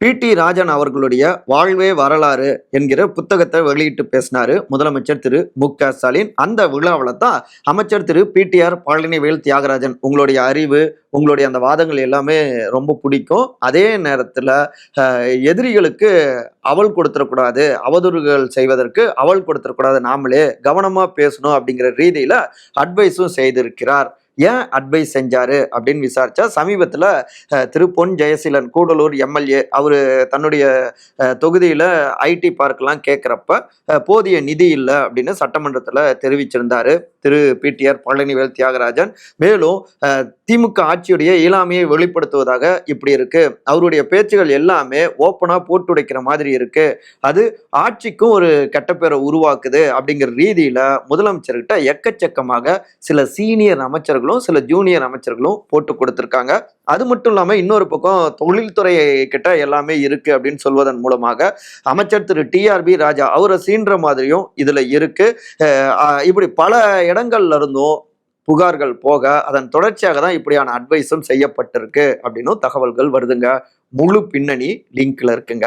PT. Rajan அவர்களுடைய வாழ்வே வரலாறு என்கிற புத்தகத்தை வெளியிட்டு பேசினாரு முதலமைச்சர் திரு மு.க. ஸ்டாலின். அந்த விழாவில் தான் அமைச்சர் திரு பி.டி.ஆர். பழனிவேல் தியாகராஜன், உங்களுடைய அறிவு, உங்களுடைய அந்த வாதங்கள் எல்லாமே ரொம்ப பிடிக்கும். அதே நேரத்தில் எதிரிகளுக்கு அவல் கொடுத்துடக்கூடாது, அவதூறுகள் செய்வதற்கு அவல் கொடுத்துடக்கூடாது, நாமளே கவனமா பேசணும் அப்படிங்கிற ரீதியில அட்வைஸும் செய்திருக்கிறார். ஏன் அட்வைஸ் செஞ்சாரு அப்படின்னு விசாரிச்சா, சமீபத்துல திரு பொன் ஜெயசீலன் கூடலூர் எம்எல்ஏ அவரு தன்னுடைய தொகுதியில ஐடி பார்க்லாம் கேட்கிறப்ப போதிய நிதி இல்லை அப்படின்னு சட்டமன்றத்துல தெரிவிச்சிருந்தாரு திரு பி.டி.ஆர். பழனிவேல் தியாகராஜன். மேலும் திமுக ஆட்சியுடைய இயலாமையை வெளிப்படுத்துவதாக இப்படி இருக்கு, அவருடைய பேச்சுகள் எல்லாமே ஓப்பனா போட்டுடைக்கிற மாதிரி இருக்கு, அது ஆட்சிக்கும் ஒரு கெட்ட பேரை உருவாக்குது அப்படிங்கிற ரீதியில முதலமைச்சர்கிட்ட எக்கச்சக்கமாக சில சீனியர் அமைச்சர்களும் சில ஜூனியர் அமைச்சர்களும் போட்டு கொடுத்திருக்காங்க. அது மட்டும் இல்லாம இன்னொரு பக்கம் தொழில்துறை கிட்ட எல்லாமே இருக்கு அப்படின்னு சொல்வதன் மூலமாக அமைச்சர் திரு டி.ஆர்.பி. ராஜா அவரை சீன்ற மாதிரியும் இதுல இருக்கு. இப்படி பல இடங்கள்ல இருந்தும் புகார்கள் போக அதன் தொடர்ச்சியாக தான் இப்படியான அட்வைஸும் செய்யப்பட்டிருக்கு அப்படின்னு தகவல்கள் வருதுங்க. முழு பின்னணி லிங்க்ல இருக்குங்க.